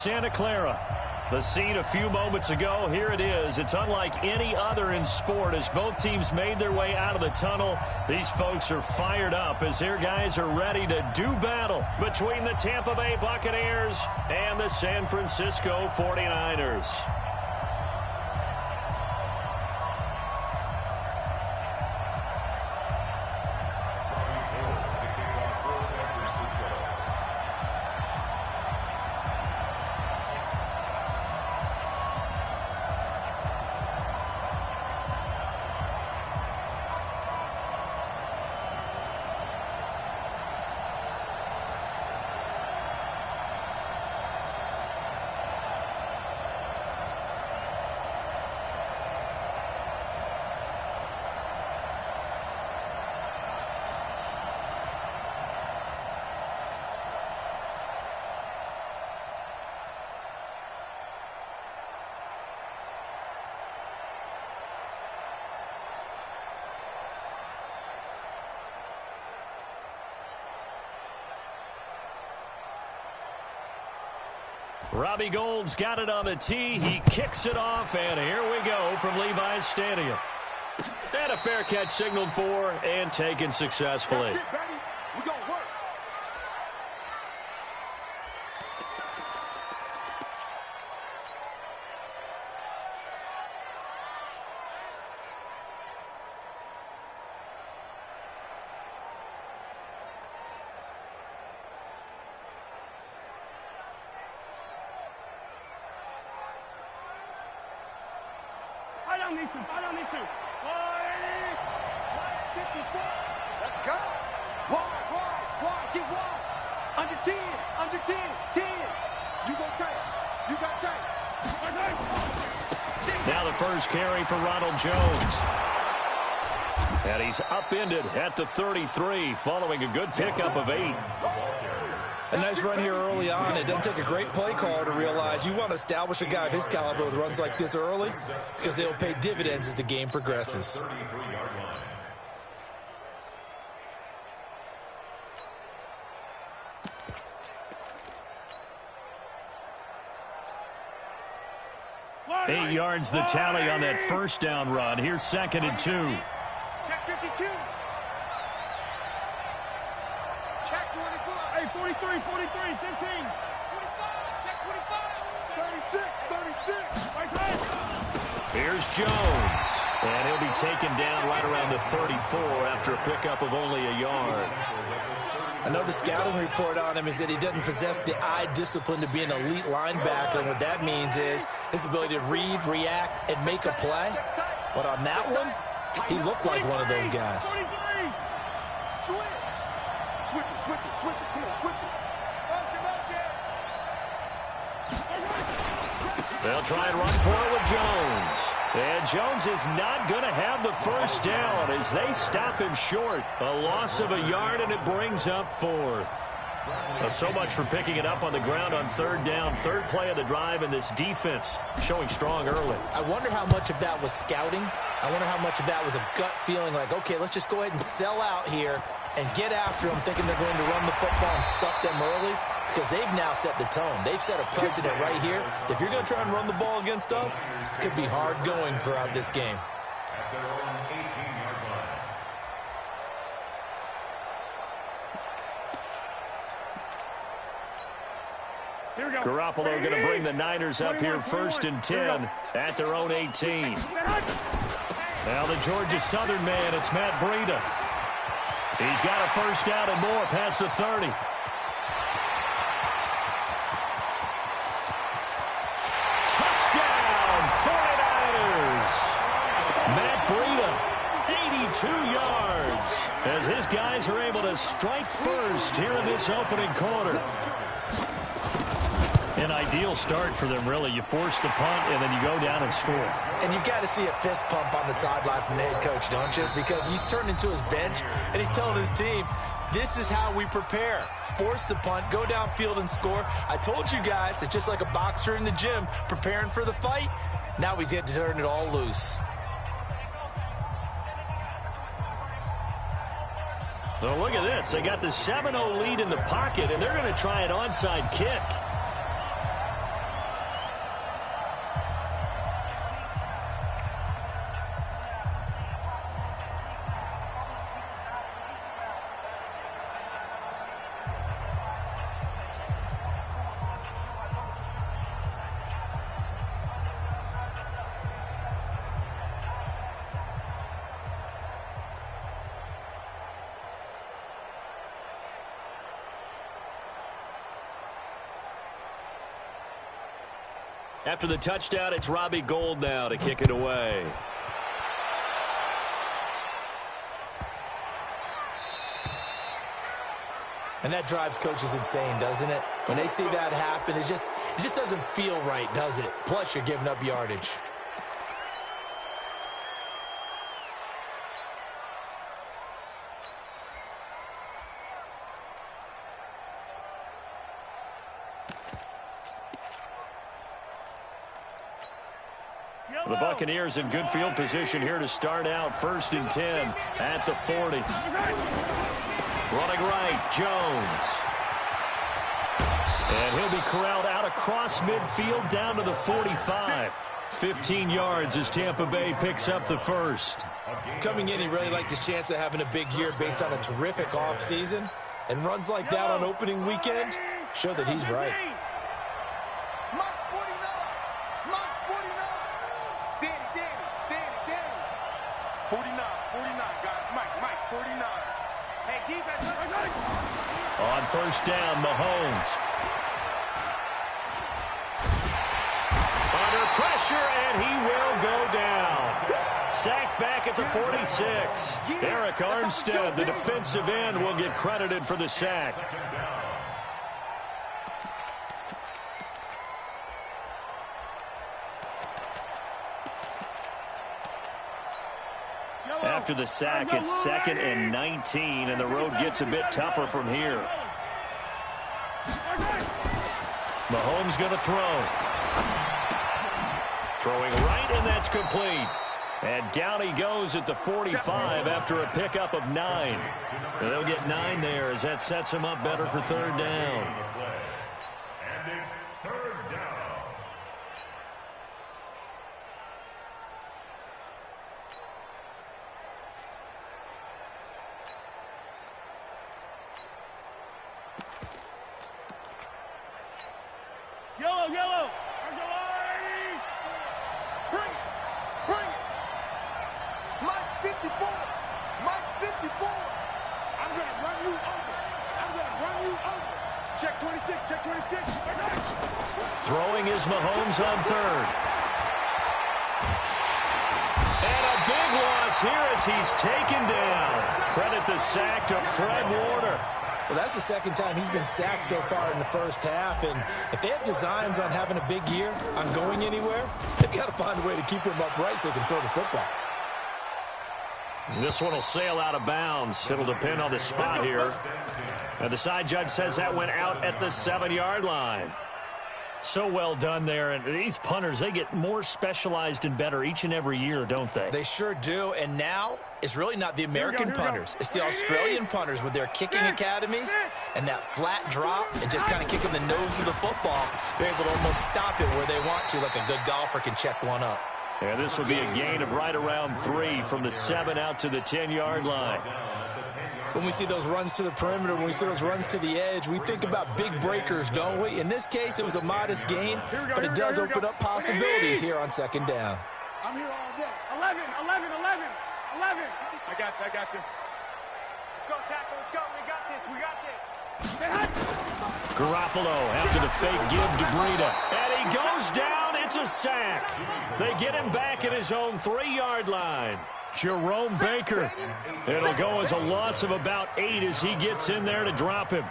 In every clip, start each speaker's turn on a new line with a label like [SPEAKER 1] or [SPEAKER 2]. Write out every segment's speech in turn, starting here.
[SPEAKER 1] Santa Clara. The scene a few moments ago, here it is. It's unlike any other in sport as both teams made their way out of the tunnel. These folks are fired up as their guys are ready to do battle between the Tampa Bay Buccaneers and the San Francisco 49ers. Robbie Gould's got it on the tee. He kicks it off, and here we go from Levi's Stadium. And a fair catch signaled for and taken successfully.
[SPEAKER 2] Fight on these two. 154. Let's go. Wide. Get wide. Under 10. 10. You go tight. You got tight.
[SPEAKER 1] Now the first carry for Ronald Jones. And he's upended at the 33 following a good pickup of 8.
[SPEAKER 3] A nice run here early on. It doesn't take a great play caller to realize you want to establish a guy of his caliber with runs like this early because they'll pay dividends as the game progresses.
[SPEAKER 1] Eight yards the tally on that first down run. Here's 2nd and 2.
[SPEAKER 2] Check 52. Check 24. Hey, 43, 15. 25. Check 25. 36.
[SPEAKER 1] Here's Jones. And he'll be taken down right around the 34 after a pickup of only a yard.
[SPEAKER 3] Another scouting report on him is that he doesn't possess the eye discipline to be an elite linebacker. And what that means is his ability to read, react, and make a play. But on that one, he looked like one of those guys.
[SPEAKER 2] Switch it. Come on, switch it. Motion.
[SPEAKER 1] They'll try and run for it with Jones. And Jones is not going to have the first down as they stop him short. A loss of a yard, and it brings up 4th. So much for picking it up on the ground on 3rd down. 3rd play of the drive, and this defense showing strong early.
[SPEAKER 3] I wonder how much of that was scouting. I wonder how much of that was a gut feeling like, okay, let's just go ahead and sell out here and get after them, thinking they're going to run the football and stuff them early, because they've now set the tone. They've set a precedent right here. If you're going to try and run the ball against us, it could be hard going throughout this game.
[SPEAKER 1] Garoppolo going to bring the Niners up here 1st and 10 at their own 18. Now the Georgia Southern man, it's Matt Breida. He's got a first down and more past the 30. Touchdown, 49ers. Matt Breida, 82 yards, as his guys are able to strike first here in this opening quarter. An ideal start for them, really. You force the punt, and then you go down and score.
[SPEAKER 3] And you've got to see a fist pump on the sideline from the head coach, don't you? Because he's turned into his bench, and he's telling his team, this is how we prepare. Force the punt, go downfield and score. I told you guys, it's just like a boxer in the gym preparing for the fight. Now we get to turn it all loose.
[SPEAKER 1] So look at this. They got the 7-0 lead in the pocket, and they're going to try an onside kick. After the touchdown, it's Robbie Gould now to kick it away.
[SPEAKER 3] And that drives coaches insane, doesn't it? When they see that happen, it just doesn't feel right, does it? Plus, you're giving up yardage.
[SPEAKER 1] The Buccaneers in good field position here to start out. 1st and 10 at the 40. Running right, Jones. And he'll be corralled out across midfield down to the 45. 15 yards as Tampa Bay picks up the first.
[SPEAKER 3] Coming in, he really liked his chance of having a big year based on a terrific offseason. And runs like that on opening weekend show that he's right.
[SPEAKER 2] Mike's 49. Mike's 49. Danny. 49, guys. Mike, 49. Hey, Gywu, that's
[SPEAKER 1] on 1st down, Mahomes. Under pressure, and he will go down. Sacked back at the 46. Eric Armstead, the defensive end, will get credited for the sack. After the sack, it's 2nd and 19, and the road gets a bit tougher from here. Mahomes going to throw. Throwing right, and that's complete. And down he goes at the 45 after a pickup of 9. And they'll get 9 there as that sets him up better for 3rd down.
[SPEAKER 4] And it's 3rd down.
[SPEAKER 2] Yellow. Bring it. Mike's 54. I'm going to run you over. Check 26.
[SPEAKER 1] Throwing is Mahomes on 3rd. And a big loss here as he's taken down. Credit the sack to Fred Warner.
[SPEAKER 3] Well, that's the 2nd time he's been sacked so far in the first half. And if they have designs on having a big year, on going anywhere, they've got to find a way to keep him upright so they can throw the football.
[SPEAKER 1] This one will sail out of bounds. It'll depend on the spot here. And the side judge says that went out at the 7-yard line. So well done there. And these punters, they get more specialized and better each and every year, don't they?
[SPEAKER 3] They sure do. And now it's really not the American punters. It's the Australian punters with their kicking academies and that flat drop and just kind of kicking the nose of the football. They're able to almost stop it where they want to, like a good golfer can check one up.
[SPEAKER 1] And this will be a gain of right around 3 from the 7 out to the 10-yard line.
[SPEAKER 3] When we see those runs to the perimeter, when we see those runs to the edge, we think about big breakers, don't we? In this case, it was a modest gain, but it does open up possibilities here on 2nd down.
[SPEAKER 2] I'm here all day.
[SPEAKER 5] 11. I got you. Let's go, tackle. Let's go. We got this.
[SPEAKER 1] Garoppolo after the fake give to Breida. And he goes down. It's a sack. They get him back at his own 3-yard line. Jerome Baker. It'll go as a loss of about 8 as he gets in there to drop him.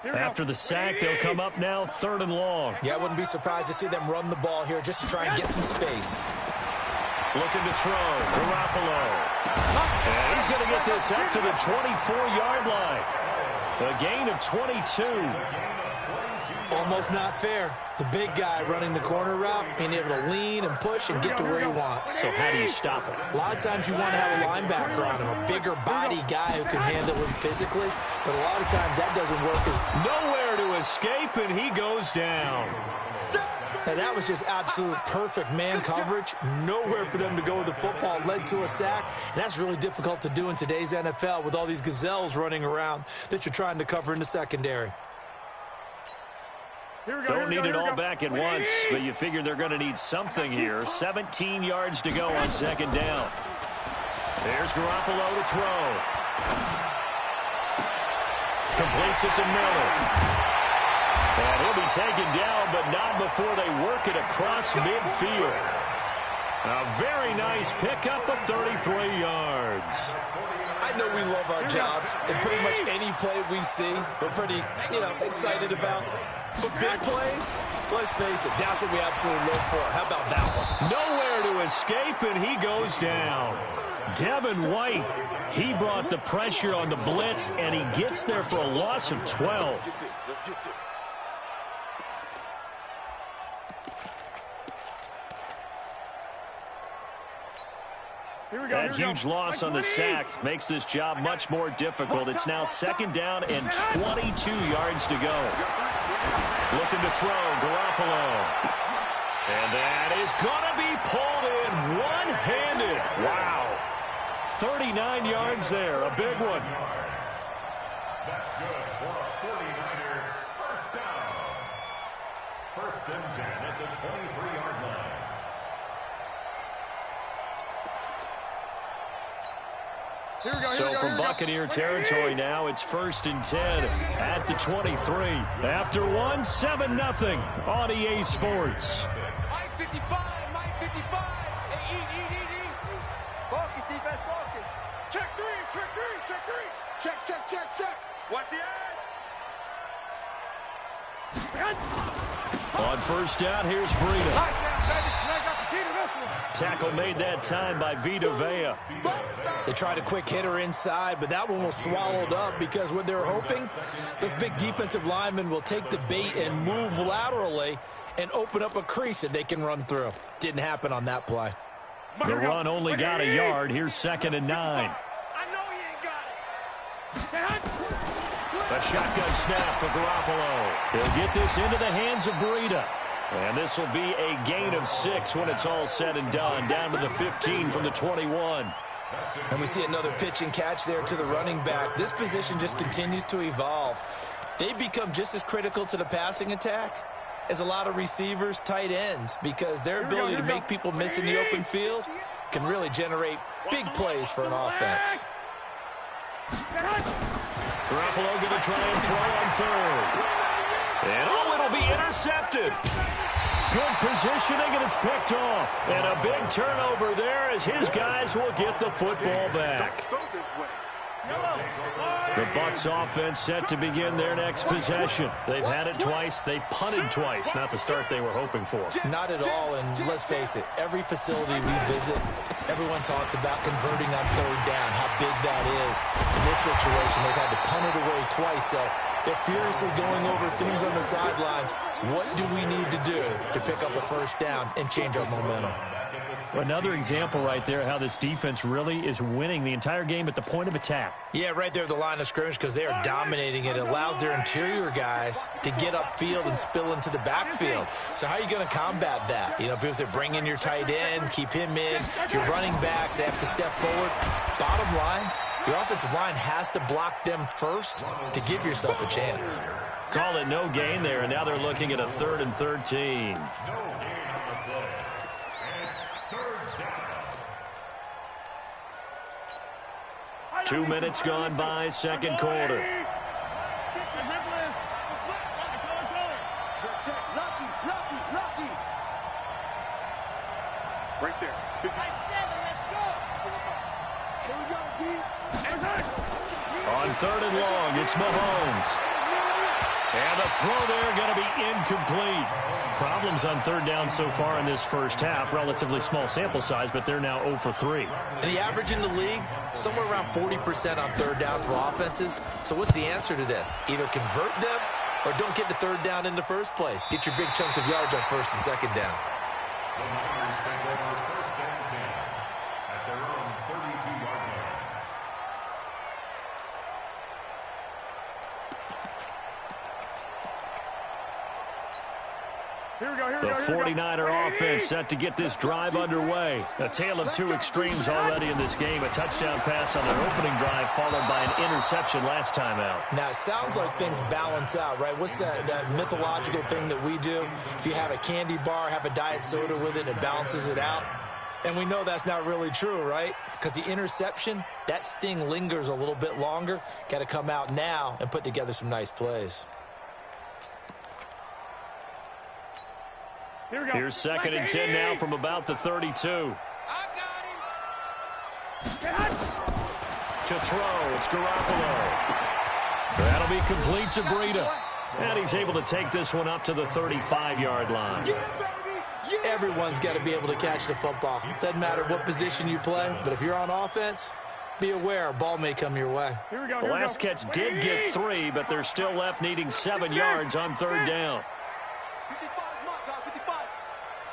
[SPEAKER 1] After the sack, they'll come up now 3rd and long.
[SPEAKER 3] Yeah, I wouldn't be surprised to see them run the ball here just to try and get some space.
[SPEAKER 1] Looking to throw. Garoppolo. And he's going to get this up to the 24-yard line. A gain of 22.
[SPEAKER 3] Almost not fair. The big guy running the corner route, being able to lean and push and get to where he wants.
[SPEAKER 1] So how do you stop it?
[SPEAKER 3] A lot of times you want to have a linebacker on him, a bigger body guy who can handle him physically, but a lot of times that doesn't work.
[SPEAKER 1] Nowhere to escape, and he goes down.
[SPEAKER 3] Now, that was just absolute perfect man coverage. Nowhere for them to go with the football. Led to a sack. And that's really difficult to do in today's NFL with all these gazelles running around that you're trying to cover in the secondary.
[SPEAKER 1] Don't need it all back at once, but you figure they're going to need something here. 17 yards to go on second down. There's Garoppolo to throw. Completes it to Miller. And he'll be taken down, but not before they work it across midfield. A very nice pickup of 33 yards.
[SPEAKER 3] I know we love our jobs, and pretty much any play we see, we're pretty, excited about. But big plays, let's face it, that's what we absolutely live for. How about that one?
[SPEAKER 1] Nowhere to escape, and he goes down. Devin White, he brought the pressure on the blitz, and he gets there for a loss of 12. That huge loss on the sack makes this job much more difficult. It's now second down and 22 yards to go. Looking to throw, Garoppolo. And that is going to be pulled in one-handed. Wow. 39 yards there, a big one.
[SPEAKER 4] That's good for a 49er first down. First and 10 at the 23-yard line.
[SPEAKER 1] So from Buccaneer territory now, it's first and 10 at the 23. After one, 7-0 on EA Sports.
[SPEAKER 2] Mike 55, Mike 55. Hey, eat. Focus, defense, focus. Check three. Check. Watch the edge.
[SPEAKER 1] On first down, here's Breida. Tackle made that time by Vita Vea.
[SPEAKER 3] They tried a quick hitter inside, but that one was swallowed up because what they're hoping, this big defensive lineman will take the bait and move laterally and open up a crease that they can run through. Didn't happen on that play.
[SPEAKER 1] The run only got a yard. Here's second and 9.
[SPEAKER 5] I know he ain't got it.
[SPEAKER 1] A shotgun snap for Garoppolo. He'll get this into the hands of Breida. And this will be a gain of 6 when it's all said and done. Down to the 15 from the 21.
[SPEAKER 3] And we see another pitch and catch there to the running back. This position just continues to evolve. They become just as critical to the passing attack as a lot of receivers, tight ends, because their ability to make people miss in the open field can really generate big plays for an offense.
[SPEAKER 1] Garoppolo going to try and throw on third. And it'll be intercepted. Good positioning, and it's picked off. And a big turnover there as his guys will get the football back. The Bucs offense set to begin their next possession. They've had it twice. They've punted twice. Not the start they were hoping for.
[SPEAKER 3] Not at all, and let's face it, every facility we visit, everyone talks about converting on third down, how big that is. In this situation, they've had to punt it away twice, so they're furiously going over things on the sidelines. What do we need to do to pick up a first down and change our momentum?
[SPEAKER 1] Another example right there how this defense really is winning the entire game at the point of attack.
[SPEAKER 3] Yeah, right there at the line of scrimmage because they are dominating it. It allows their interior guys to get upfield and spill into the backfield. So how are you going to combat that? Because they bring in your tight end, keep him in. Your running backs, they have to step forward. Bottom line, your offensive line has to block them first to give yourself a chance.
[SPEAKER 1] Call it no gain there, and now they're looking at a 3rd and 13. 2 minutes gone by, second quarter.
[SPEAKER 2] Lucky. Right there. I said it, let's go. Here we go, D.
[SPEAKER 1] On 3rd and long, it's Mahomes. And the throw there going to be incomplete. Problems on 3rd down so far in this first half. Relatively small sample size, but they're now 0 for 3.
[SPEAKER 3] And the average in the league, somewhere around 40% on 3rd down for offenses. So what's the answer to this? Either convert them or don't get the 3rd down in the first place. Get your big chunks of yards on 1st and 2nd down.
[SPEAKER 1] The 49er offense set to get this drive underway. A tale of two extremes already in this game. A touchdown pass on their opening drive followed by an interception last time out.
[SPEAKER 3] Now, it sounds like things balance out, right? What's that mythological thing that we do? If you have a candy bar, have a diet soda with it, it balances it out. And we know that's not really true, right? Because the interception, that sting lingers a little bit longer. Got to come out now and put together some nice plays.
[SPEAKER 1] Here's 2nd and 10 now from about the 32.
[SPEAKER 5] I got him.
[SPEAKER 1] To throw, it's Garoppolo. That'll be complete to Breida. And he's able to take this one up to the 35-yard line.
[SPEAKER 3] Everyone's got to be able to catch the football. Doesn't matter what position you play, but if you're on offense, be aware a ball may come your way.
[SPEAKER 1] The last catch did get 3, but they're still left needing 7 yards on 3rd down.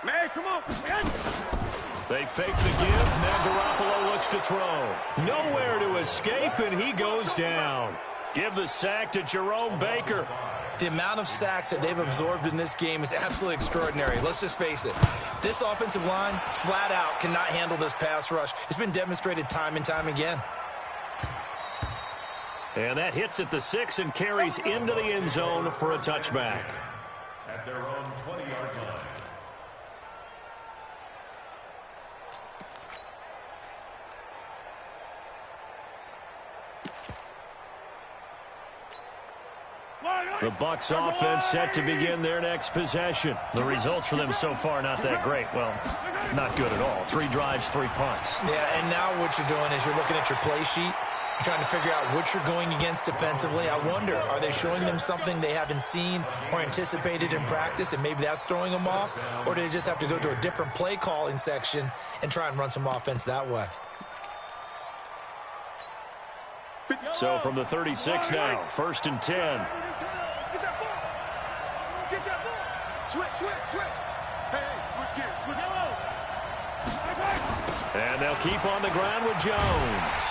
[SPEAKER 5] Man, come on.
[SPEAKER 1] They fake the give. Now Garoppolo looks to throw. Nowhere to escape, and he goes down. Give the sack to Jerome Baker.
[SPEAKER 3] The amount of sacks that they've absorbed in this game is absolutely extraordinary. Let's just face it. This offensive line, flat out, cannot handle this pass rush. It's been demonstrated time and time again.
[SPEAKER 1] And that hits at the 6 and carries into the end zone for a touchback.
[SPEAKER 4] At their own 20-yard line.
[SPEAKER 1] The Bucs offense set to begin their next possession. The results for them so far not that great. Well, not good at all. 3 drives, 3 punts.
[SPEAKER 3] Yeah, and now what you're doing is you're looking at your play sheet. You're trying to figure out what you're going against defensively. I wonder, are they showing them something they haven't seen or anticipated in practice, and maybe that's throwing them off? Or do they just have to go to a different play calling section and try and run some offense that way?
[SPEAKER 1] So from the 36 now, 1st and 10.
[SPEAKER 2] Switch. Hey, switch gears.
[SPEAKER 1] And they'll keep on the ground with Jones.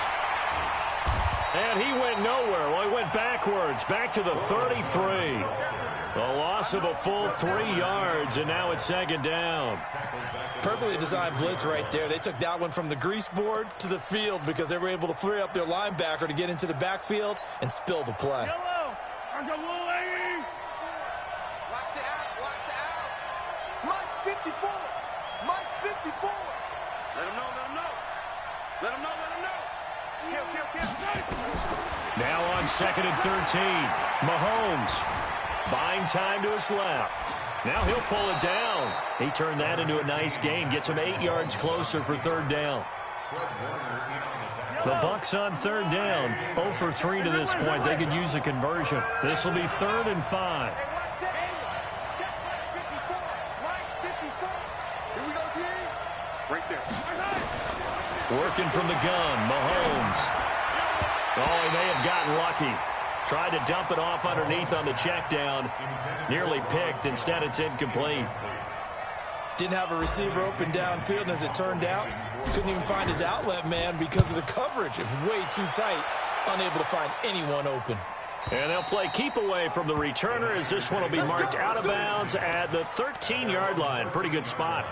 [SPEAKER 1] And he went nowhere. Well, he went backwards, back to the 33. A loss of a full 3 yards, and now it's 2nd down.
[SPEAKER 3] Perfectly designed blitz right there. They took that one from the grease board to the field because they were able to free up their linebacker to get into the backfield and spill the play.
[SPEAKER 2] Watch the out. Mike 54. Let him know.
[SPEAKER 5] Kill.
[SPEAKER 1] Now on 2nd and 13. Mahomes buying time to his left. Now he'll pull it down. He turned that into a nice gain. Gets him 8 yards closer for 3rd down. The Bucs on 3rd down. 0 for 3 to this point. They could use a conversion. This will be 3rd and 5.
[SPEAKER 2] Right there.
[SPEAKER 1] Working from the gun, Mahomes. Oh, he may have gotten lucky. Tried to dump it off underneath on the check down. Nearly picked. Instead, it's incomplete.
[SPEAKER 3] Didn't have a receiver open downfield, and as it turned out, couldn't even find his outlet man because of the coverage. It was way too tight, unable to find anyone open.
[SPEAKER 1] And they'll play keep away from the returner as this one will be marked out of bounds at the 13-yard line. Pretty good spot.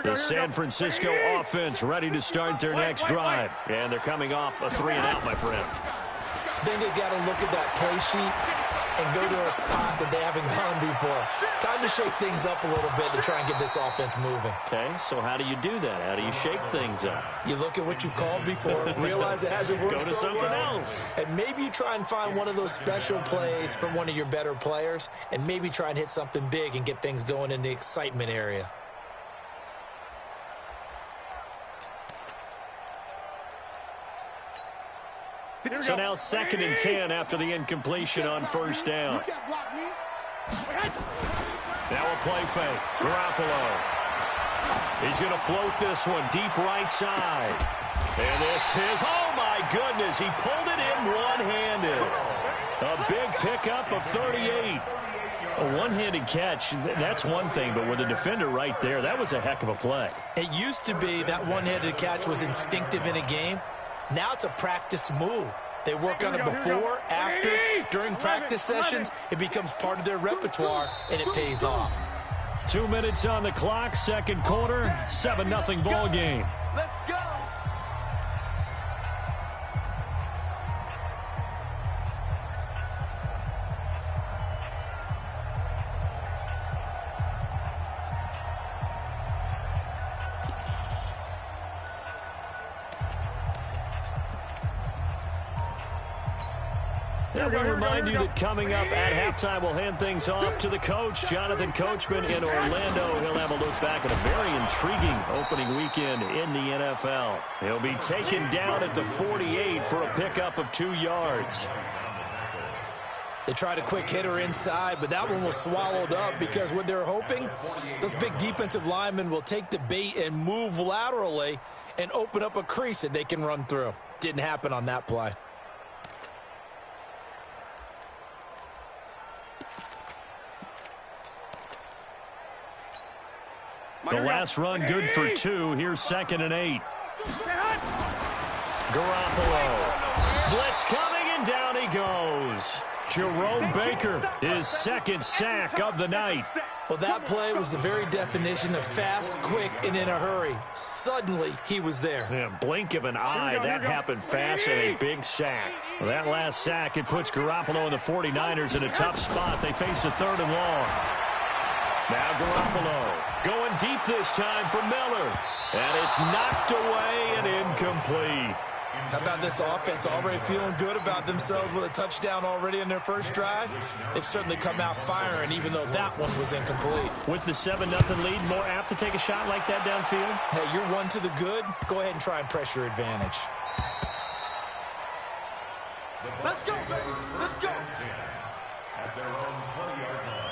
[SPEAKER 1] The San Francisco offense ready to start their next drive. And they're coming off a 3-and-out, my friend.
[SPEAKER 3] I think they've got to look at that play sheet and go to a spot that they haven't gone before. Time to shake things up a little bit to try and get this offense moving.
[SPEAKER 1] Okay, so how do you do that? How do you shake things up?
[SPEAKER 3] You look at what you've called before, realize it hasn't worked
[SPEAKER 1] Go to
[SPEAKER 3] so
[SPEAKER 1] something
[SPEAKER 3] well,
[SPEAKER 1] else.
[SPEAKER 3] and maybe you try and find one of those special plays from one of your better players, and maybe try and hit something big and get things going in the excitement area.
[SPEAKER 1] So now 2nd and 10 after the incompletion on 1st down. Now a play fake. Garoppolo. He's going to float this one deep right side. And this is, oh my goodness, he pulled it in one-handed. A big pickup of 38. A one-handed catch, that's one thing, but with a defender right there, that was a heck of a play.
[SPEAKER 3] It used to be that one-handed catch was instinctive in a game. Now it's a practiced move. They work on it before, after, during practice sessions. It becomes part of their repertoire, and it pays off.
[SPEAKER 1] 2 minutes on the clock, second quarter, 7-0 ball game.
[SPEAKER 2] Let's go.
[SPEAKER 1] And we remind you that coming up at halftime, we'll hand things off to the coach, Jonathan Coachman in Orlando. He'll have a look back at a very intriguing opening weekend in the NFL. He'll be taken down at the 48 for a pickup of 2 yards.
[SPEAKER 3] They tried a quick hitter inside, but that one was swallowed up because what they're hoping, those big defensive linemen will take the bait and move laterally and open up a crease that they can run through. Didn't happen on that play.
[SPEAKER 1] The last run good for 2. Here's 2nd and 8. Garoppolo. Blitz coming, and down he goes. Jerome Baker, his 2nd sack of the night.
[SPEAKER 3] Well, that play was the very definition of fast, quick, and in a hurry. Suddenly, he was there.
[SPEAKER 1] Yeah, blink of an eye, that happened fast, and a big sack. Well, that last sack, it puts Garoppolo and the 49ers in a tough spot. They face a 3rd and long. Now Garoppolo going deep this time for Miller. And it's knocked away and incomplete.
[SPEAKER 3] How about this offense already feeling good about themselves with a touchdown already in their first drive? They've certainly come out firing, even though that one was incomplete.
[SPEAKER 1] With the 7-0 lead, more apt to take a shot like that downfield?
[SPEAKER 3] Hey, you're one to the good. Go ahead and try and press your advantage.
[SPEAKER 2] Let's go, baby. Let's go.
[SPEAKER 4] At their own 20-yard line.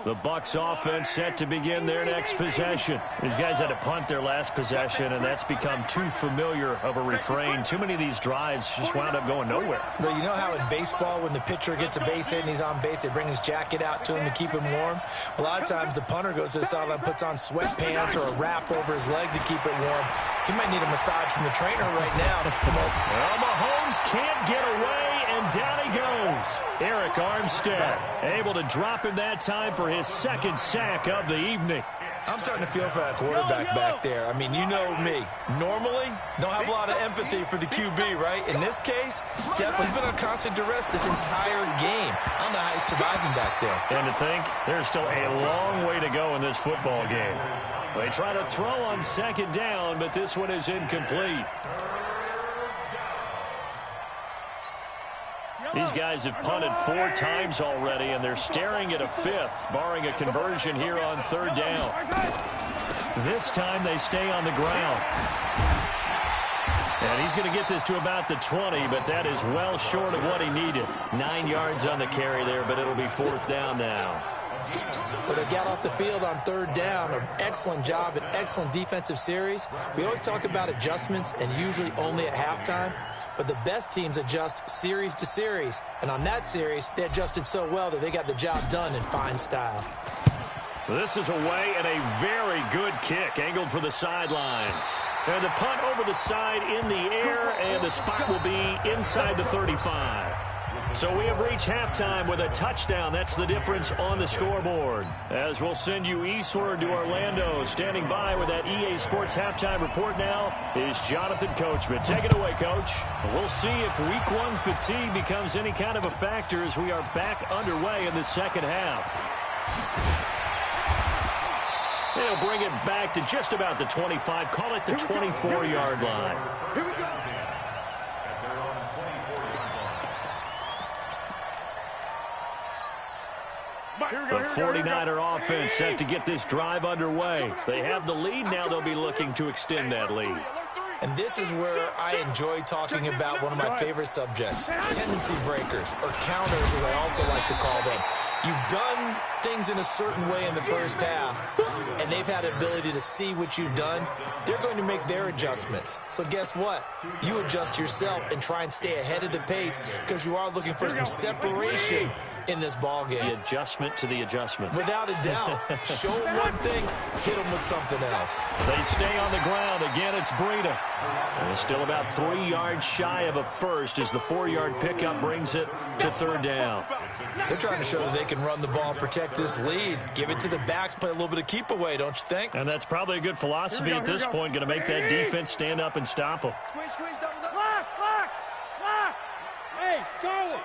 [SPEAKER 1] The Bucs offense set to begin their next possession. These guys had to punt their last possession, and that's become too familiar of a refrain. Too many of these drives just wound up going nowhere.
[SPEAKER 3] Well, you know how in baseball, when the pitcher gets a base hit and he's on base, they bring his jacket out to him to keep him warm? A lot of times the punter goes to the sideline, puts on sweatpants or a wrap over his leg to keep it warm. He might need a massage from the trainer right now.
[SPEAKER 1] Well, Mahomes can't get away, and down he goes. Eric Armstead able to drop him that time for his 2nd sack of the evening.
[SPEAKER 3] I'm starting to feel for that quarterback back there. I mean, you know me. Normally, don't have a lot of empathy for the QB, right? In this case, definitely been on constant duress this entire game. I don't know how he's surviving back there.
[SPEAKER 1] And to think, there's still a long way to go in this football game. They try to throw on 2nd down, but this one is incomplete. These guys have punted 4 times already, and they're staring at a 5th, barring a conversion here on 3rd down. This time they stay on the ground. And he's going to get this to about the 20, but that is well short of what he needed. 9 yards on the carry there, but it'll be 4th down now.
[SPEAKER 3] But they got off the field on 3rd down. An excellent job, an excellent defensive series. We always talk about adjustments, and usually only at halftime. But the best teams adjust series to series. And on that series, they adjusted so well that they got the job done in fine style.
[SPEAKER 1] This is away and a very good kick, angled for the sidelines. And the punt over the side in the air, and the spot will be inside the 35. So we have reached halftime with a touchdown. That's the difference on the scoreboard. As we'll send you eastward to Orlando. Standing by with that EA Sports halftime report now is Jonathan Coachman. Take it away, Coach. We'll see if Week 1 fatigue becomes any kind of a factor as we are back underway in the second half. They'll bring it back to just about the 25. Call it the 24-yard line.
[SPEAKER 2] Here we go.
[SPEAKER 1] The 49er offense set to get this drive underway. They have the lead. Now they'll be looking to extend that lead.
[SPEAKER 3] And this is where I enjoy talking about one of my favorite subjects, tendency breakers, or counters, as I also like to call them. You've done things in a certain way in the first half, and they've had the ability to see what you've done. They're going to make their adjustments. So guess what? You adjust yourself and try and stay ahead of the pace because you are looking for some separation in this ball game.
[SPEAKER 1] The adjustment to the adjustment.
[SPEAKER 3] Without a doubt. Show them one thing, hit them with something else.
[SPEAKER 1] They stay on the ground. Again, it's Breida. And it's still about 3 yards shy of a first as the 4-yard pickup brings it to third down.
[SPEAKER 3] They're trying to show that they can run the ball and protect this lead. Give it to the backs, play a little bit of keep away, don't you think?
[SPEAKER 1] And that's probably a good philosophy at this point, going to make that defense stand up and stop them.
[SPEAKER 2] Squeeze, double, double.
[SPEAKER 5] Lock! Hey, Charlie!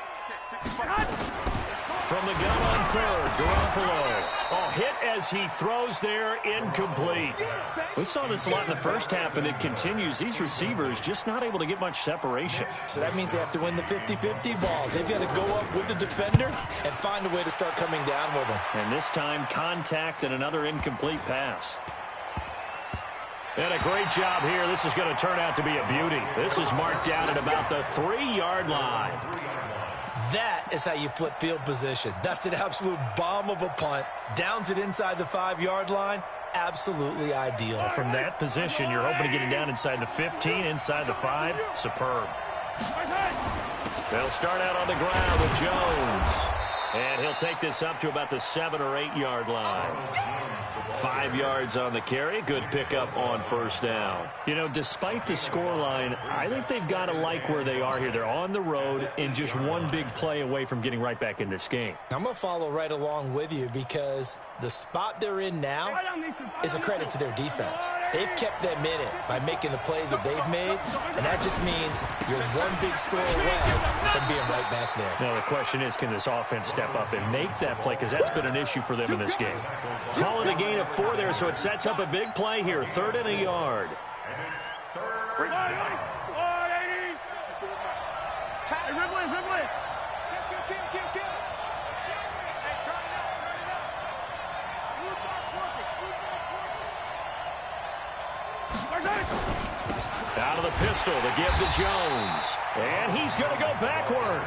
[SPEAKER 1] From the gun on third, Garoppolo. Hit as he throws there, incomplete. We saw this a lot in the first half, and it continues. These receivers just not able to get much separation.
[SPEAKER 3] So that means they have to win the 50-50 balls. They've got to go up with the defender and find a way to start coming down with them.
[SPEAKER 1] And this time, contact and another incomplete pass. And a great job here. This is going to turn out to be a beauty. This is marked down at about the 3-yard line.
[SPEAKER 3] That is how you flip field position. That's an absolute bomb of a punt. Downs it inside the 5-yard line. Absolutely ideal.
[SPEAKER 1] From that position, you're hoping to get it down inside the 15, inside the 5. Superb. They'll start out on the ground with Jones. And he'll take this up to about the 7 or 8 yard line. 5 yards on the carry. Good pickup on first down. You know, despite the scoreline, I think they've got to like where they are here. They're on the road and just one big play away from getting right back in this game.
[SPEAKER 3] I'm going to follow right along with you because the spot they're in now is a credit to their defense. They've kept them in it by making the plays that they've made, and that just means you're one big score away from being right back there.
[SPEAKER 1] Now, the question is, can this offense step up and make that play? Because that's been an issue for them in this game. Call it a gain of 4 there, so it sets up a big play here. 3rd and a yard. Out of the pistol to give to Jones. And he's going to go backward.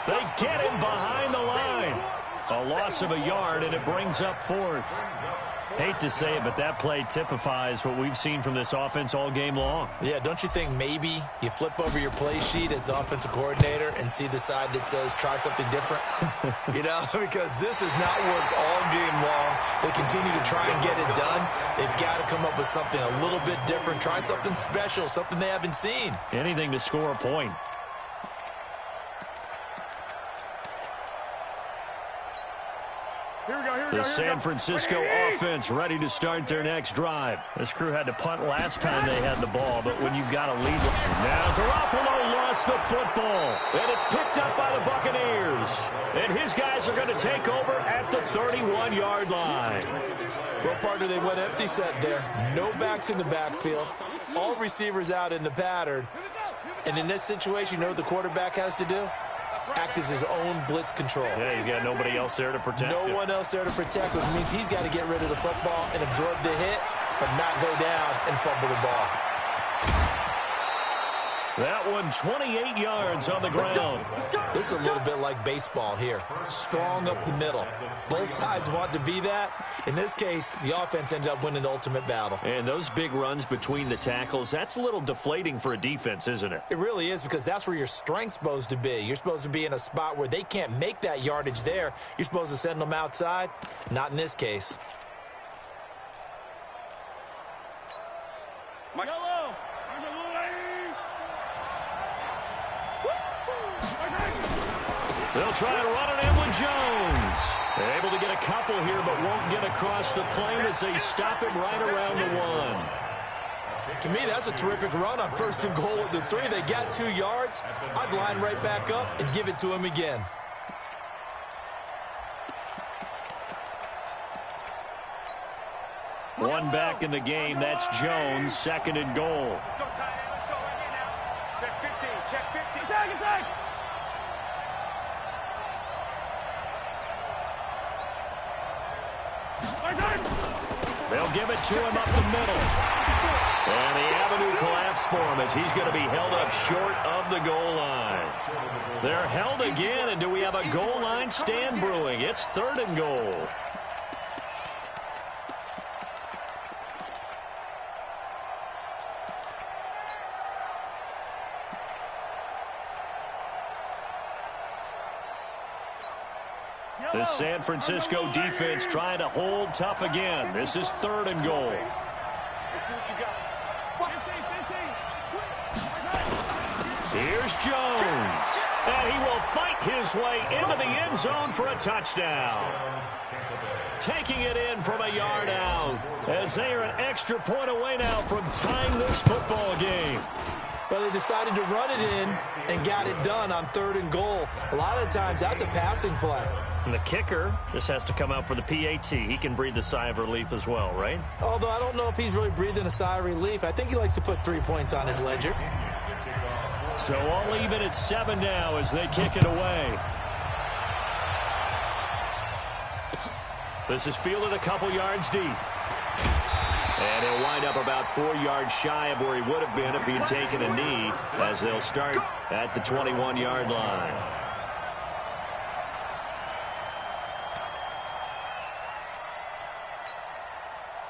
[SPEAKER 1] They get him behind the line. A loss of a yard, and it brings up 4th. Hate to say it, but that play typifies what we've seen from this offense all game long.
[SPEAKER 3] Yeah, don't you think maybe you flip over your play sheet as the offensive coordinator and see the side that says try something different? You know, because this has not worked all game long. They continue to try and get it done. They've got to come up with something a little bit different. Try something special, something they haven't seen.
[SPEAKER 1] Anything to score a point. The San Francisco offense ready to start their next drive. This crew had to punt last time they had the ball, but when you've got a lead. Now Garoppolo lost the football, and it's picked up by the Buccaneers. And his guys are going to take over at the 31-yard line.
[SPEAKER 3] Well, partner, they went empty set there. No backs in the backfield. All receivers out in the pattern. And in this situation, you know what the quarterback has to do? Act as his own blitz control.
[SPEAKER 1] Yeah, he's got nobody else there to protect him.
[SPEAKER 3] No one else there to protect, which means he's got to get rid of the football and absorb the hit, but not go down and fumble the ball.
[SPEAKER 1] That one 28 yards on the ground.
[SPEAKER 3] This is a little bit like baseball here. Strong up the middle. Both sides want to be that. In this case, the offense ended up winning the ultimate battle.
[SPEAKER 1] And those big runs between the tackles, that's a little deflating for a defense, isn't it?
[SPEAKER 3] It really is, because that's where your strength's supposed to be. You're supposed to be in a spot where they can't make that yardage there. You're supposed to send them outside. Not in this case.
[SPEAKER 5] Yellow.
[SPEAKER 1] They'll try to run it in with Jones. They're able to get a couple here, but won't get across the plane as they stop him right around the 1.
[SPEAKER 3] To me, that's a terrific run on 1st and goal at the 3. They got 2 yards. I'd line right back up and give it to him again.
[SPEAKER 1] One back in the game. That's Jones. 2nd and goal.
[SPEAKER 5] Let's go, tight end. Let's go right here now. Check 15. Check 15. Attack.
[SPEAKER 1] They'll give it to him up the middle. And the avenue collapsed for him as he's going to be held up short of the goal line. They're held again, and do we have a goal line stand brewing? It's 3rd and goal. The San Francisco defense trying to hold tough again. This is 3rd and goal.
[SPEAKER 2] Let's see what you got.
[SPEAKER 1] Here's Jones. And he will fight his way into the end zone for a touchdown. Taking it in from a yard out as they are an extra point away now from tying this football game.
[SPEAKER 3] Well, they decided to run it in and got it done on 3rd and goal. A lot of times, that's a passing play.
[SPEAKER 1] And the kicker just has to come out for the PAT. He can breathe a sigh of relief as well, right?
[SPEAKER 3] Although I don't know if he's really breathing a sigh of relief. I think he likes to put 3 points on his ledger.
[SPEAKER 1] So all even at 7 now as they kick it away. This is fielded a couple yards deep. And he'll wind up about 4 yards shy of where he would have been if he had taken a knee, as they'll start at the 21-yard line.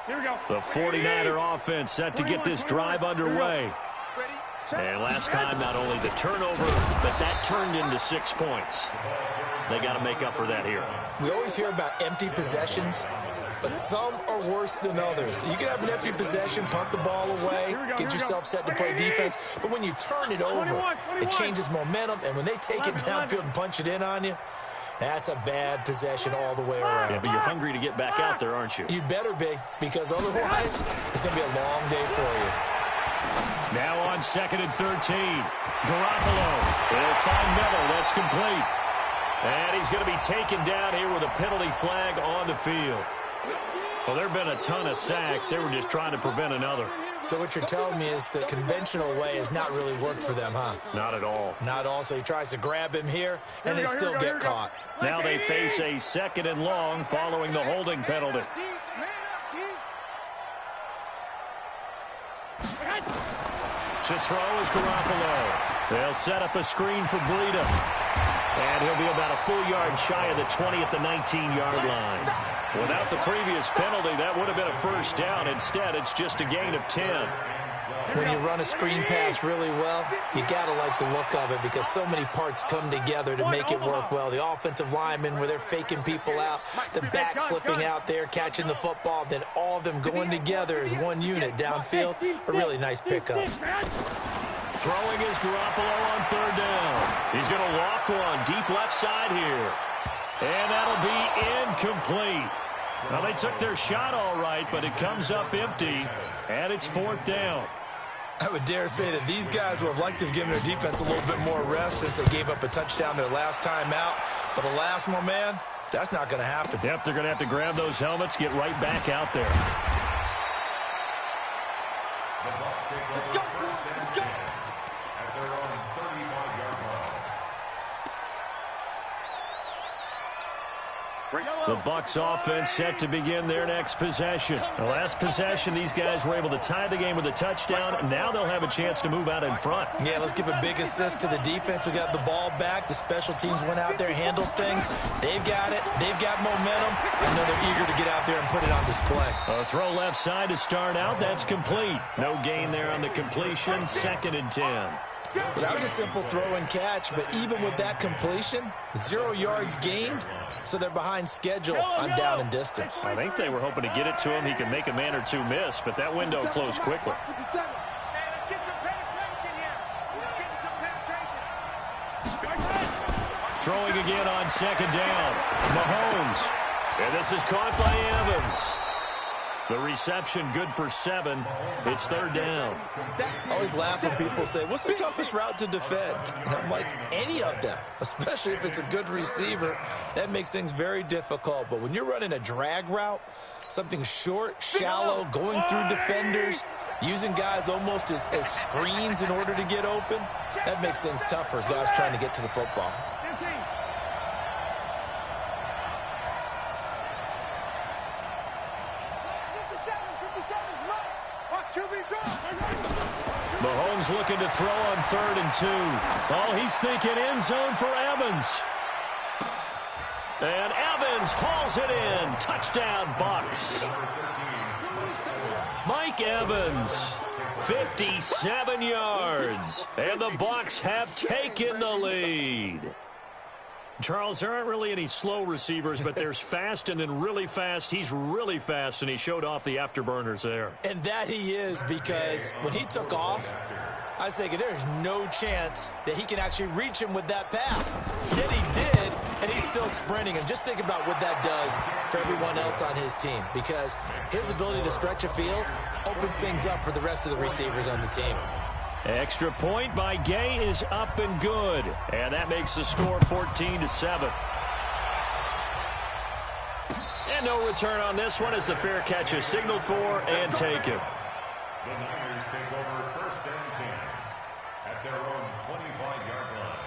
[SPEAKER 5] Here we go.
[SPEAKER 1] The 49er offense set to get this drive underway. And last time, not only the turnover, but that turned into 6 points. They got to make up for that here.
[SPEAKER 3] We always hear about empty possessions, but some are worse than others. You can have an empty possession, punt the ball away, get yourself set to play defense, but when you turn it over, it changes momentum, and when they take it downfield and punch it in on you, that's a bad possession all the way around.
[SPEAKER 1] Yeah, but you're hungry to get back out there, aren't you?
[SPEAKER 3] You better be, because otherwise, it's going to be a long day for you.
[SPEAKER 1] Now on 2nd and 13. Garoppolo will find Miller. That's complete. And he's going to be taken down here with a penalty flag on the field. Well, there have been a ton of sacks. They were just trying to prevent another.
[SPEAKER 3] So what you're telling me is the conventional way has not really worked for them, huh?
[SPEAKER 1] Not at all.
[SPEAKER 3] Not all. So he tries to grab him here, and they still get caught.
[SPEAKER 1] Now they face a 2nd and long following the holding penalty. To throw is Garoppolo. They'll set up a screen for Breida. And he'll be about a full yard shy of the 20 at the 19-yard line. Without the previous penalty, that would have been a first down. Instead, it's just a gain of 10.
[SPEAKER 3] When you run a screen pass really well, you got to like the look of it because so many parts come together to make it work well. The offensive linemen, where they're faking people out, the back slipping out there, catching the football, then all of them going together as one unit downfield. A really nice pickup.
[SPEAKER 1] Throwing is Garoppolo on 3rd down. He's going to loft one deep left side here. And that'll be incomplete. Well, they took their shot all right, but it comes up empty, and it's 4th down.
[SPEAKER 3] I would dare say that these guys would have liked to have given their defense a little bit more rest since they gave up a touchdown their last time out. But alas, my man, that's not going to happen.
[SPEAKER 1] Yep, they're going to have to grab those helmets, get right back out there.
[SPEAKER 2] Let's go. Let's go.
[SPEAKER 4] At their own 35-yard line.
[SPEAKER 1] The Bucs offense set to begin their next possession. The last possession, these guys were able to tie the game with a touchdown. Now they'll have a chance to move out in front.
[SPEAKER 3] Yeah, let's give a big assist to the defense who got the ball back. The special teams went out there, handled things. They've got it. They've got momentum. I know they're eager to get out there and put it on display.
[SPEAKER 1] A throw left side to start out. That's complete. No gain there on the completion. 2nd and 10.
[SPEAKER 3] Well, that was a simple throw and catch, but even with that completion, 0 yards gained, so they're behind schedule on down and distance.
[SPEAKER 1] I think they were hoping to get it to him. He could make a man or two miss, but that window closed quickly.
[SPEAKER 5] Hey, let's get some penetration here. Let's get some penetration.
[SPEAKER 1] Throwing again on 2nd down. Mahomes. And this is caught by Evans. The reception good for 7. It's 3rd down.
[SPEAKER 3] I always laugh when people say, what's the toughest route to defend? And I'm like, any of them, especially if it's a good receiver. That makes things very difficult. But when you're running a drag route, something short, shallow, going through defenders, using guys almost as screens in order to get open, that makes things tough for guys trying to get to the football.
[SPEAKER 5] 15.
[SPEAKER 1] Mahomes looking to throw on 3rd and 2. Oh, he's thinking end zone for Evans. And Evans hauls it in. Touchdown, Bucs. Mike Evans, 57 yards. And the Bucs have taken the lead. Charles, there aren't really any slow receivers, but there's fast and then really fast. He's really fast, and he showed off the afterburners there.
[SPEAKER 3] And that he is, because when he took off, I was thinking there's no chance that he can actually reach him with that pass. Yet he did, and he's still sprinting. And just think about what that does for everyone else on his team, because his ability to stretch a field opens things up for the rest of the receivers on the team.
[SPEAKER 1] Extra point by Gay is up and good. And that makes the score 14-7. And no return on this one as the fair catch is signaled for and taken.
[SPEAKER 4] The Niners take over 1st and 10 at their own 25-yard line.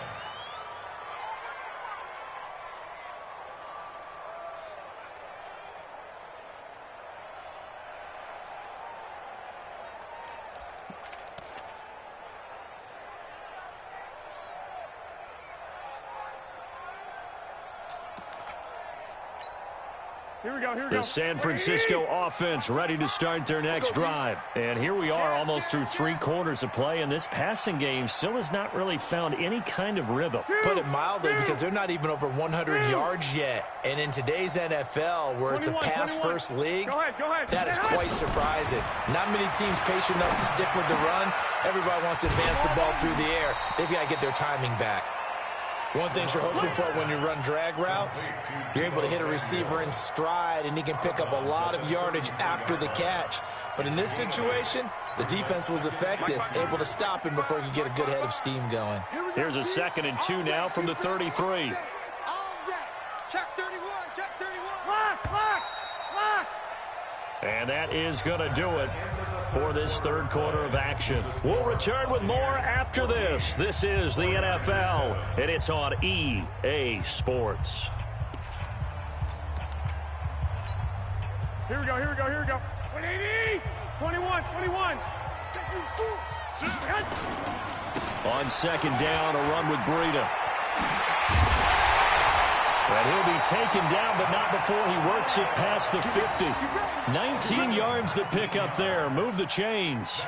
[SPEAKER 5] Here we go.
[SPEAKER 1] The San Francisco offense ready to start their next drive. And here we are almost through 3 quarters of play, and this passing game still has not really found any kind of rhythm.
[SPEAKER 3] Put it mildly, because they're not even over 100 yards yet. And in today's NFL, where it's a pass-first league, that is quite surprising. Not many teams patient enough to stick with the run. Everybody wants to advance the ball through the air. They've got to get their timing back. One thing you're hoping for when you run drag routes, you're able to hit a receiver in stride, and he can pick up a lot of yardage after the catch. But in this situation, the defense was effective, able to stop him before he could get a good head of steam going.
[SPEAKER 1] Here's a 2nd and 2 now from the 33.
[SPEAKER 2] All day. Check 31. Check 31.
[SPEAKER 5] Lock.
[SPEAKER 1] And that is going to do it for this 3rd quarter of action. We'll return with more after this. This is the NFL, and it's on EA Sports.
[SPEAKER 5] Here we go. 180. 21.
[SPEAKER 1] On 2nd down, a run with Breida. And he'll be taken down, but not before he works it past the 50. 19 yards the pick up there. Move the chains.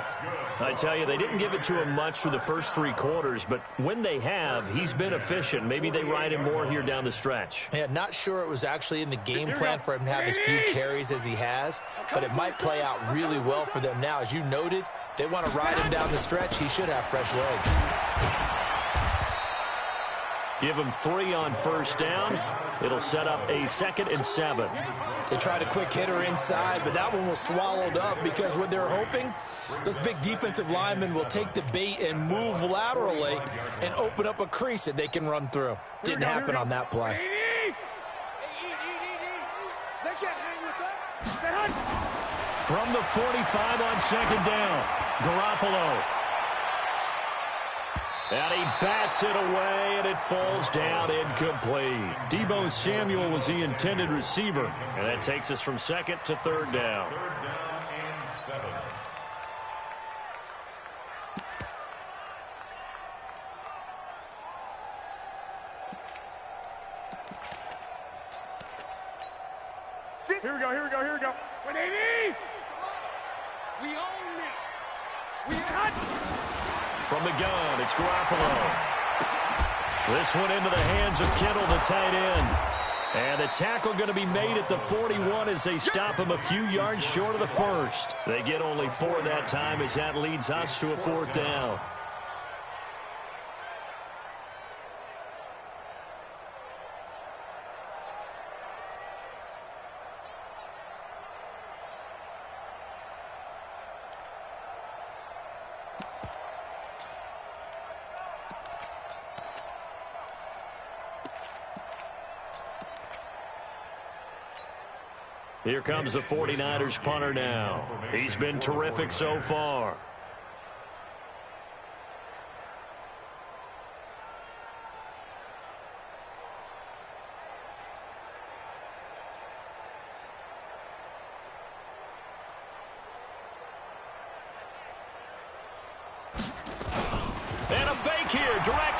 [SPEAKER 1] I tell you, they didn't give it to him much for the first 3 quarters, but when they have, he's been efficient. Maybe they ride him more here down the stretch.
[SPEAKER 3] Yeah, not sure it was actually in the game plan for him to have as few carries as he has, but it might play out really well for them now. As you noted, if they want to ride him down the stretch, he should have fresh legs.
[SPEAKER 1] Give him 3 on 1st down. It'll set up a 2nd and 7.
[SPEAKER 3] They tried a quick hitter inside, but that one was swallowed up because what they're hoping, those big defensive linemen will take the bait and move laterally and open up a crease that they can run through. Didn't happen on that play.
[SPEAKER 2] They can't hang with us.
[SPEAKER 1] From the 45 on 2nd down, Garoppolo. And he bats it away, and it falls down incomplete. Deebo Samuel was the intended receiver. And that takes us from 2nd to 3rd down.
[SPEAKER 4] 3rd down and 7.
[SPEAKER 5] Here we go. 180.
[SPEAKER 2] We own it.
[SPEAKER 5] We cut.
[SPEAKER 1] From the gun, it's Garoppolo. This one into the hands of Kittle, the tight end. And the tackle going to be made at the 41 as they stop him a few yards short of the 1st. They get only 4 that time as that leads us to a 4th down. Here comes the 49ers punter now. He's been terrific so far.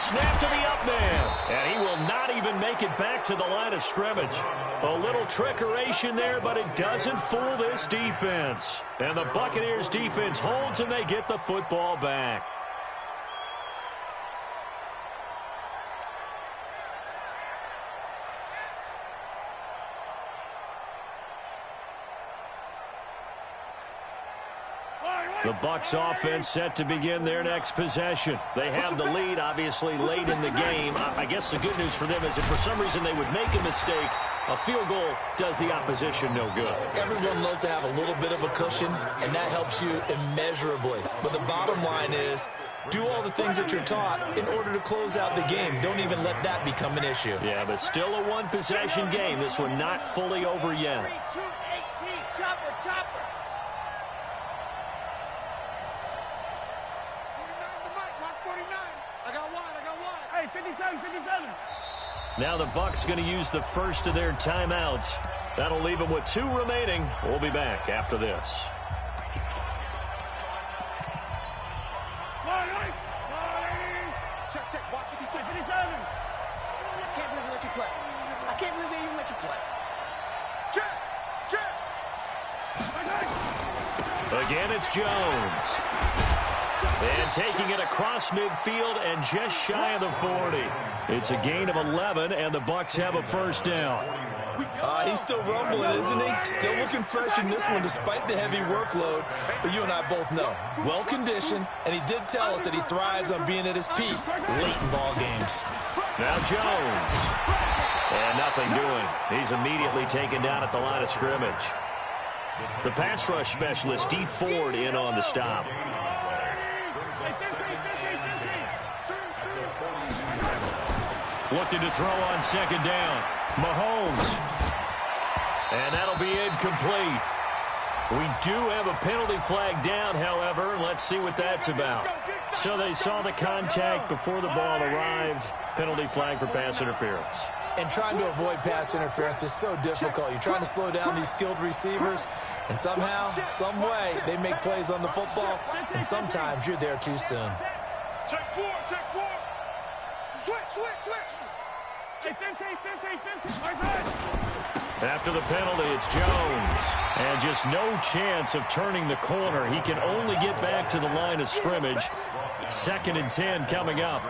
[SPEAKER 1] snap to the up man. And he will not even make it back to the line of scrimmage. A little trickeration there, but it doesn't fool this defense. And the Buccaneers defense holds and they get the football back. The Bucs offense set to begin their next possession. They have the lead, obviously, late in the game. I guess the good news for them is if for some reason they would make a mistake, a field goal does the opposition no good.
[SPEAKER 3] Everyone loves to have a little bit of a cushion, and that helps you immeasurably. But the bottom line is, do all the things that you're taught in order to close out the game. Don't even let that become an issue.
[SPEAKER 1] Yeah, but still a one-possession game. This one not fully over yet.
[SPEAKER 5] 3-2-18. Chopper, chopper. 49. I got one. Hey, 57.
[SPEAKER 1] Now the Bucs going to use the first of their timeouts. That'll leave them with 2 remaining. We'll be back after this.
[SPEAKER 5] Check. Watch 57. I can't believe they let you play. I can't believe they even let you play. Check.
[SPEAKER 1] Again, it's Jones. And taking it across midfield and just shy of the 40. It's a gain of 11, and the Bucs have a first down.
[SPEAKER 3] He's still rumbling, isn't he? Still looking fresh in this one despite the heavy workload. But you and I both know, well-conditioned, and he did tell us that he thrives on being at his peak late in ball games.
[SPEAKER 1] Now Jones. And nothing doing. He's immediately taken down at the line of scrimmage. The pass rush specialist, D. Ford, in on the stop. Looking to throw on second down. Mahomes. And that'll be incomplete. We do have a penalty flag down, however. Let's see what that's about. So they saw the contact before the ball arrived. Penalty flag for pass interference.
[SPEAKER 3] And trying to avoid pass interference is so difficult. You're trying to slow down these skilled receivers, and somehow, some way, they make plays on the football, and sometimes you're there too soon.
[SPEAKER 5] Check four. Switch. Hey, 15.
[SPEAKER 1] After the penalty, it's Jones. And just no chance of turning the corner. He can only get back to the line of scrimmage. 2nd and 10 coming up.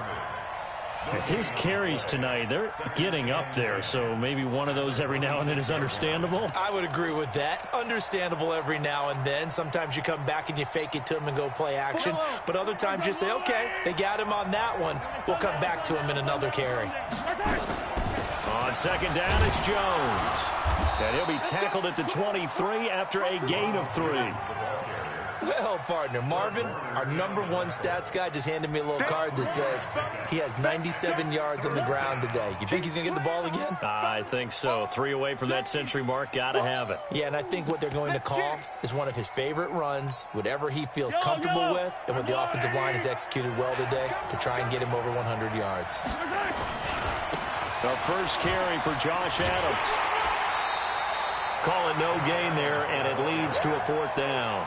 [SPEAKER 1] His carries tonight, they're getting up there, so maybe one of those every now and then is understandable.
[SPEAKER 3] I would agree with that. Understandable every now and then. Sometimes you come back and you fake it to him and go play action. But other times you say, okay, they got him on that one. We'll come back to him in another carry.
[SPEAKER 1] On second down, it's Jones. And he'll be tackled at the 23 after a gain of 3.
[SPEAKER 3] Well, partner, Marvin, our #1 stats guy, just handed me a little card that says he has 97 yards on the ground today. You think he's going to get the ball again?
[SPEAKER 1] I think so. 3 away from that century mark. Got to have it.
[SPEAKER 3] Yeah, and I think what they're going to call is one of his favorite runs, whatever he feels comfortable with, and what the offensive line has executed well today to try and get him over 100 yards.
[SPEAKER 1] The first carry for Josh Adams. Call it no gain there, and it leads to a 4th down.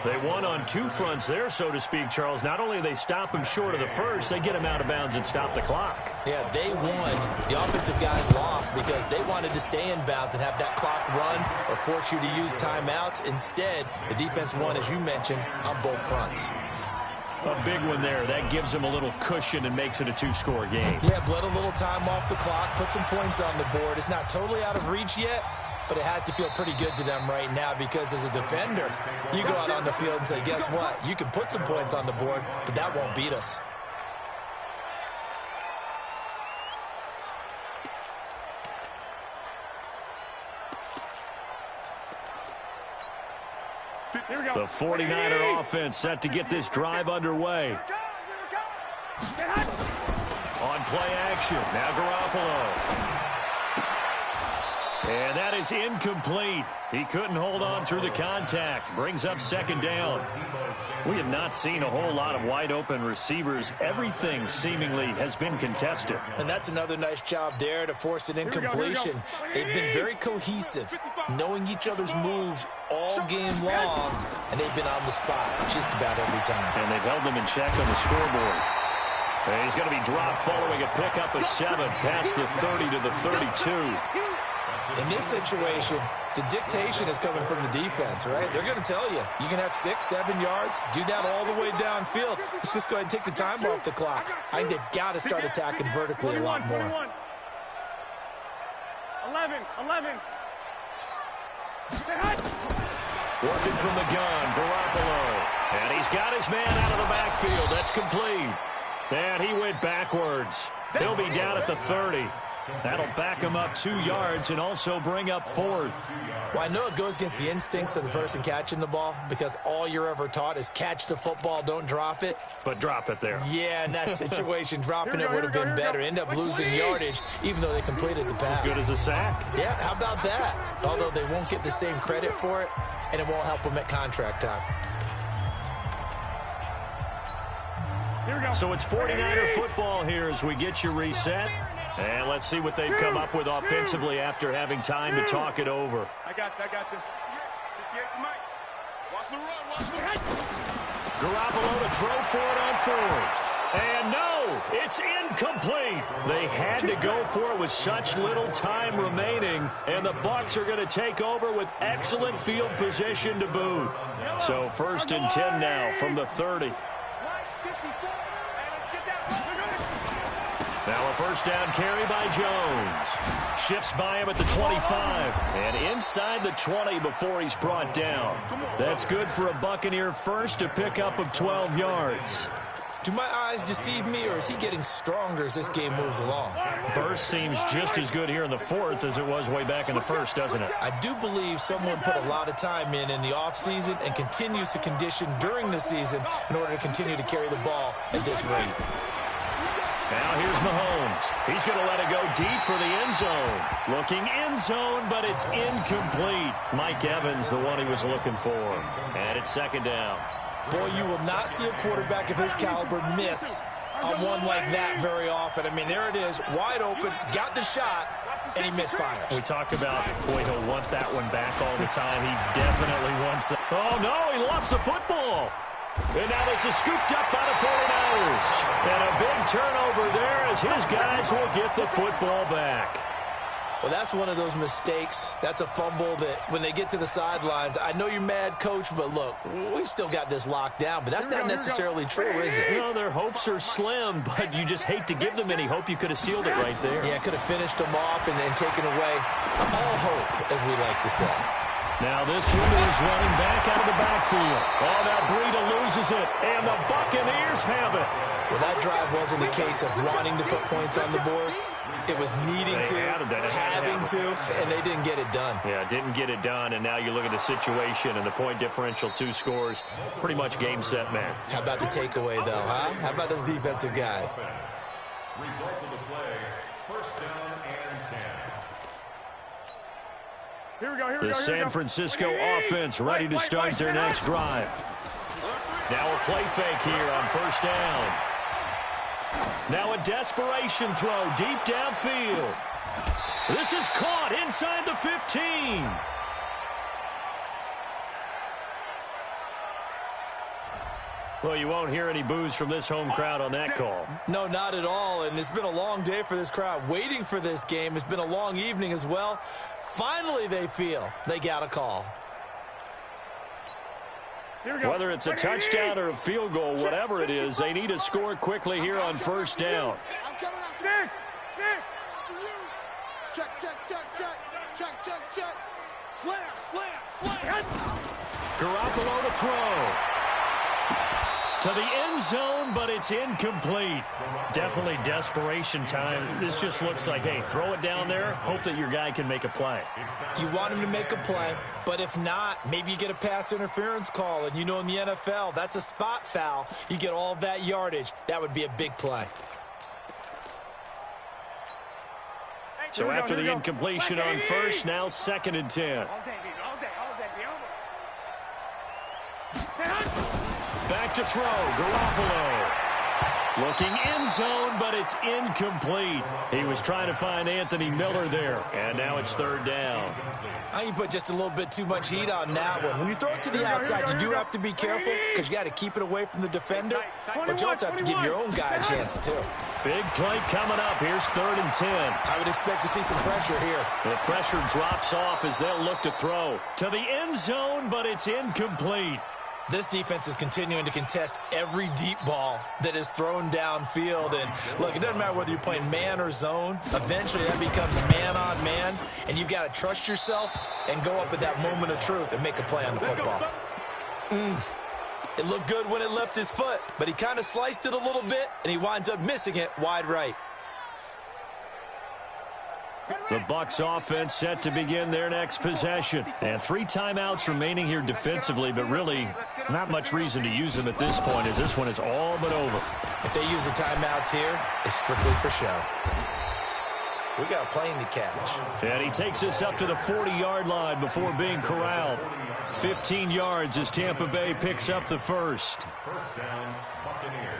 [SPEAKER 1] They won on 2 fronts there, so to speak, Charles. Not only do they stop him short of the first, they get him out of bounds and stop the clock.
[SPEAKER 3] Yeah, they won. The offensive guys lost because they wanted to stay in bounds and have that clock run or force you to use timeouts. Instead, the defense won, as you mentioned, on both fronts.
[SPEAKER 1] A big one there. That gives them a little cushion and makes it a 2-score game.
[SPEAKER 3] Yeah, bled a little time off the clock, put some points on the board. It's not totally out of reach yet, but it has to feel pretty good to them right now because as a defender, you go out on the field and say, guess what? You can put some points on the board, but that won't beat us.
[SPEAKER 1] The 49er offense set to get this drive underway. On play action, now Garoppolo. And that is incomplete. He couldn't hold on through the contact. Brings up second down. We have not seen a whole lot of wide-open receivers. Everything seemingly has been contested.
[SPEAKER 3] And that's another nice job there to force an incompletion. They've been very cohesive, knowing each other's moves all game long, and they've been on the spot just about every time.
[SPEAKER 1] And they've held them in check on the scoreboard. And he's going to be dropped following a pickup of 7 past the 30 to the 32.
[SPEAKER 3] In this situation, the dictation is coming from the defense, right? They're going to tell you, you can have 6, 7 yards, do that all the way downfield. Let's just go ahead and take the time off the clock. I think they've got to start attacking vertically a lot more.
[SPEAKER 5] 11.
[SPEAKER 1] Working from the gun, Garoppolo. And he's got his man out of the backfield. That's complete. And he went backwards. He'll be down at the 30. That'll back him up 2 yards and also bring up 4th.
[SPEAKER 3] Well, I know it goes against the instincts of the person catching the ball because all you're ever taught is catch the football, don't drop it.
[SPEAKER 1] But drop it there.
[SPEAKER 3] Yeah, in that situation, dropping it would have been better. End up losing yardage, even though they completed the pass.
[SPEAKER 1] As good as a sack.
[SPEAKER 3] Yeah, how about that? Although they won't get the same credit for it, and it won't help them at contract time.
[SPEAKER 5] Here we go.
[SPEAKER 1] So it's 49er football here as we get you reset. And let's see what they've come up with offensively after having time to talk it over.
[SPEAKER 5] I got this.
[SPEAKER 2] Watch the run. Watch the run.
[SPEAKER 1] Garoppolo to throw for it on 4th. And no, it's incomplete. They had to go for it with such little time remaining. And the Bucs are going to take over with excellent field position to boot. So 1st and 10 now from the 30. Now a first down carry by Jones. Shifts by him at the 25. And inside the 20 before he's brought down. That's good for a Buccaneer first, a pickup of 12 yards.
[SPEAKER 3] Do my eyes deceive me, or is he getting stronger as this game moves along?
[SPEAKER 1] Burst seems just as good here in the 4th as it was way back in the 1st, doesn't it?
[SPEAKER 3] I do believe someone put a lot of time in the offseason and continues to condition during the season in order to continue to carry the ball at this rate.
[SPEAKER 1] Now here's Mahomes. He's going to let it go deep for the end zone. Looking end zone, but it's incomplete. Mike Evans, the one he was looking for. And it's 2nd down.
[SPEAKER 3] Boy, you will not see a quarterback of his caliber miss on one like that very often. I mean, there it is, wide open, got the shot, and he misfires.
[SPEAKER 1] We talk about, boy, he'll want that one back all the time. He definitely wants that. Oh, no, he lost the football. And now this is scooped up by the 49ers. And a big turnover there as his guys will get the football back.
[SPEAKER 3] Well, that's one of those mistakes. That's a fumble that when they get to the sidelines, I know you're mad, Coach, but look, we've still got this locked down. But that's not necessarily true, is it?
[SPEAKER 1] Well, their hopes are slim, but you just hate to give them any hope. You could have sealed it right there.
[SPEAKER 3] Yeah, could have finished them off and taken away all hope, as we like to say.
[SPEAKER 1] Now this one is running back out of the backfield. Oh, now Breida loses it, and the Buccaneers have it.
[SPEAKER 3] Well, that drive wasn't a case of wanting to put points on the board. It was needing to, having to, and they didn't get it done.
[SPEAKER 1] Yeah, didn't get it done, and now you look at the situation and the point differential, 2 scores, pretty much game, set, match.
[SPEAKER 3] How about the takeaway, though, huh? How about those defensive guys?
[SPEAKER 4] Result of the play, 1st down and 10.
[SPEAKER 5] Here we go.
[SPEAKER 1] The San Francisco offense ready to start their next drive. Now a play fake here on 1st down. Now a desperation throw deep downfield. This is caught inside the 15. Well, you won't hear any boos from this home crowd on that call.
[SPEAKER 3] No, not at all, and it's been a long day for this crowd waiting for this game. It's been a long evening as well. Finally, they feel they got a call.
[SPEAKER 1] Whether it's a touchdown or a field goal, whatever it is, they need to score quickly here on 1st down.
[SPEAKER 2] I'm coming after you. Check. Slam.
[SPEAKER 1] Garoppolo to throw. To the end zone, but it's incomplete. Definitely desperation time. This just looks like, hey, throw it down there, hope that your guy can make a play.
[SPEAKER 3] You want him to make a play, but if not, maybe you get a pass interference call, and you know in the NFL, that's a spot foul. You get all that yardage. That would be a big play.
[SPEAKER 1] So after the incompletion on 1st, now 2nd and 10.
[SPEAKER 5] All day.
[SPEAKER 1] Back to throw, Garoppolo. Looking end zone, but it's incomplete. He was trying to find Anthony Miller there, and now it's third down.
[SPEAKER 3] I can put just a little bit too much heat on that one. When you throw it to the outside, you do have to be careful because you got to keep it away from the defender, but you also have to give your own guy a chance, too.
[SPEAKER 1] Big play coming up. Here's 3rd and 10.
[SPEAKER 3] I would expect to see some pressure here.
[SPEAKER 1] The pressure drops off as they'll look to throw to the end zone, but it's incomplete.
[SPEAKER 3] This defense is continuing to contest every deep ball that is thrown downfield. And, look, it doesn't matter whether you're playing man or zone. Eventually, that becomes man-on-man, and you've got to trust yourself and go up at that moment of truth and make a play on the football. It looked good when it left his foot, but he kind of sliced it a little bit, and he winds up missing it wide right.
[SPEAKER 1] The Bucs offense set to begin their next possession. And 3 timeouts remaining here defensively, but really not much reason to use them at this point as this one is all but over.
[SPEAKER 3] If they use the timeouts here, it's strictly for show. We got a plane to catch.
[SPEAKER 1] And he takes us up to the 40-yard line before being corralled. 15 yards as Tampa Bay picks up the first.
[SPEAKER 4] First down, Buccaneers.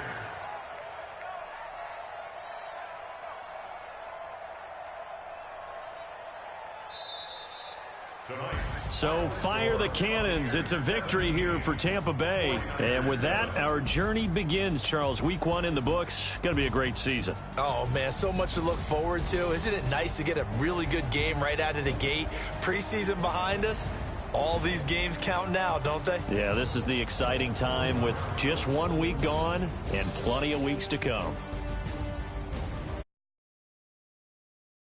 [SPEAKER 1] So fire the cannons. It's a victory here for Tampa Bay. And with that, our journey begins, Charles. Week 1 in the books. Going to be a great season.
[SPEAKER 3] Oh, man, so much to look forward to. Isn't it nice to get a really good game right out of the gate? Preseason behind us. All these games count now, don't they?
[SPEAKER 1] Yeah, this is the exciting time with just 1 week gone and plenty of weeks to come.